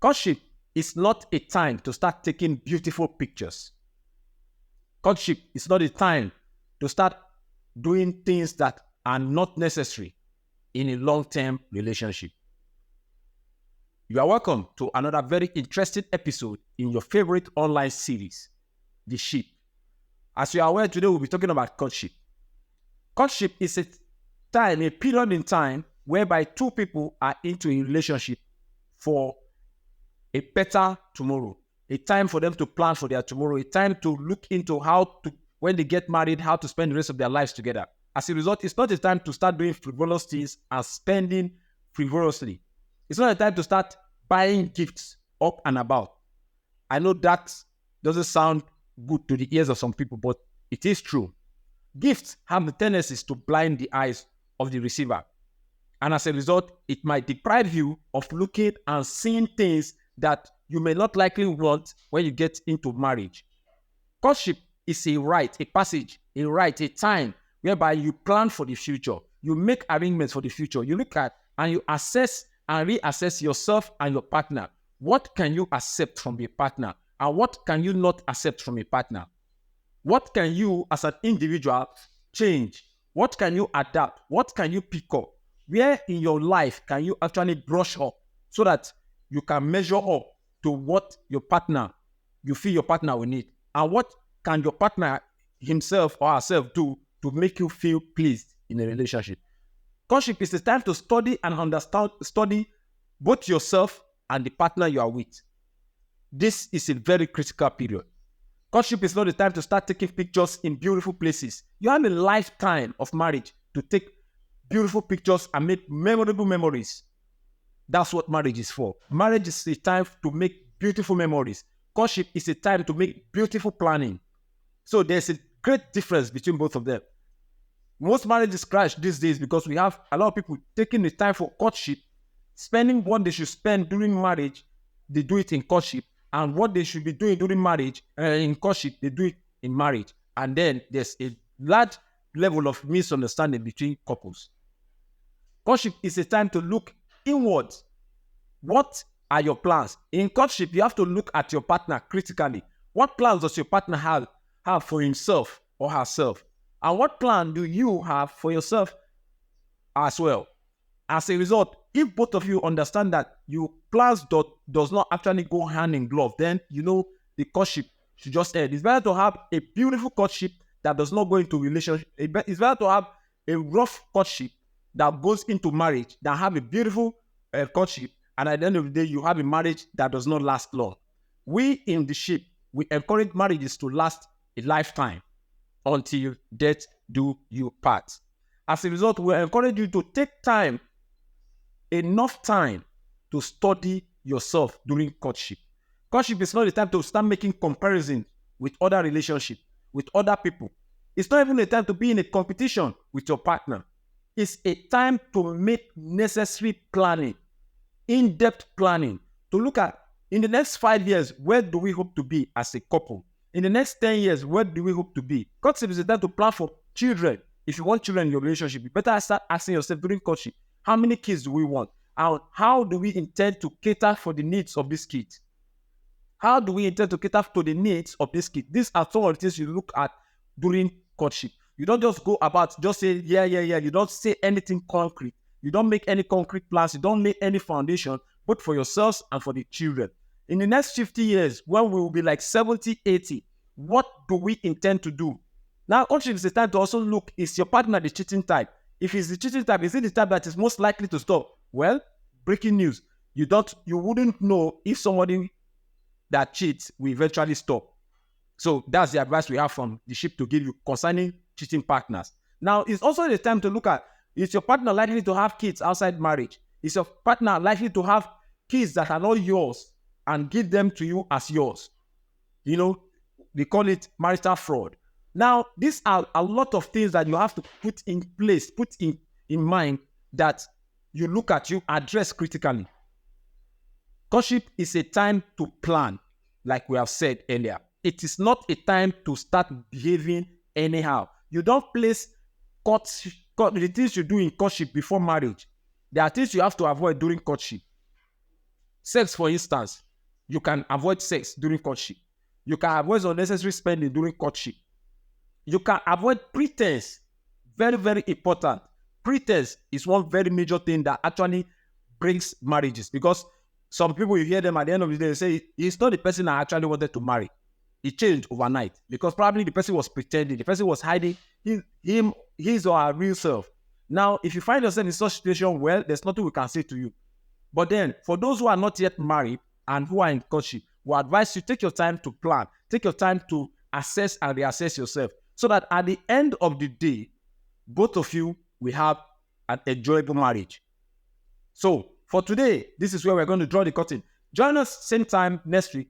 Courtship is not a time to start taking beautiful pictures. Courtship is not a time to start doing things that are not necessary in a long-term relationship. You are welcome to another very interesting episode in your favorite online series, The Ship. As you are aware, today we'll be talking about courtship. Courtship is a period in time whereby two people are into a relationship for a better tomorrow, a time for them to plan for their tomorrow, a time to look into when they get married, how to spend the rest of their lives together. As a result, it's not a time to start doing frivolous things and spending frivolously. It's not a time to start buying gifts up and about. I know that doesn't sound good to the ears of some people, but it is true. Gifts have the tendencies to blind the eyes of the receiver. And as a result, it might deprive you of looking and seeing things that you may not likely want when you get into marriage. Courtship is a rite, a passage, a time whereby you plan for the future. You make arrangements for the future. You look at and you assess and reassess yourself and your partner. What can you accept from your partner? And what can you not accept from a partner? What can you as an individual change? What can you adapt? What can you pick up? Where in your life can you actually brush up so that you can measure up to what you feel your partner will need? And what can your partner himself or herself do to make you feel pleased in a relationship? Courtship is the time to study and study both yourself and the partner you are with. This is a very critical period. Courtship is not the time to start taking pictures in beautiful places. You have a lifetime of marriage to take beautiful pictures and make memorable memories. That's what marriage is for. Marriage is a time to make beautiful memories. Courtship is a time to make beautiful planning. So there's a great difference between both of them. Most marriages crash these days because we have a lot of people taking the time for courtship, spending what they should spend during marriage, they do it in courtship, and what they should be doing during marriage, in courtship, they do it in marriage. And then there's a large level of misunderstanding between couples. Courtship is a time to look inwards. What are your plans? In courtship, you have to look at your partner critically. What plans does your partner have for himself or herself? And what plan do you have for yourself as well? As a result, if both of you understand that your plans does not actually go hand in glove, then the courtship should just end. It's better to have a beautiful courtship that does not go into relationship. It's better to have a rough courtship that goes into marriage than have a beautiful courtship, and at the end of the day, you have a marriage that does not last long. We in the ship, we encourage marriages to last a lifetime until death do you part. As a result, we encourage you to take enough time to study yourself during courtship. Courtship is not the time to start making comparisons with other relationships, with other people. It's not even a time to be in a competition with your partner. It's a time to make necessary planning, in-depth planning, to look at, in the next 5 years, where do we hope to be as a couple? In the next 10 years, where do we hope to be? Courtship is a time to plan for children. If you want children in your relationship, you better start asking yourself during courtship, how many kids do we want? And how do we intend to cater for the needs of these kids? How do we intend to cater to the needs of this kid? These are some of the things you look at during courtship. You don't just go about, just say, yeah. You don't say anything concrete. You don't make any concrete plans. You don't lay any foundation, both for yourselves and for the children. In the next 50 years, when we will be like 70, 80, what do we intend to do? Now, courtship is the time to also look, is your partner the cheating type? If it's the cheating type, is it the type that is most likely to stop? Well, breaking news. You wouldn't know if somebody that cheats will eventually stop. So that's the advice we have from the ship to give you concerning cheating partners. Now, it's also the time to look at, is your partner likely to have kids outside marriage? Is your partner likely to have kids that are not yours and give them to you as yours? They call it marital fraud. Now, these are a lot of things that you have to put in place, put in mind, that you look at, you address critically. Courtship is a time to plan, like we have said earlier. It is not a time to start behaving anyhow. You don't place the things you do in courtship before marriage. There are things you have to avoid during courtship. Sex, for instance, you can avoid sex during courtship. You can avoid unnecessary spending during courtship. You can avoid pretense. Very, very important. Pretense is one very major thing that actually breaks marriages, because some people, you hear them at the end of the day, they say, it's not the person I actually wanted to marry. It changed overnight because probably the person was pretending. The person was hiding his or her real self. Now, if you find yourself in such a situation, well, there's nothing we can say to you. But then, for those who are not yet married and who are in courtship, we advise you take your time to plan. Take your time to assess and reassess yourself so that at the end of the day, both of you will have an enjoyable marriage. So, for today, this is where we're going to draw the curtain. Join us same time next week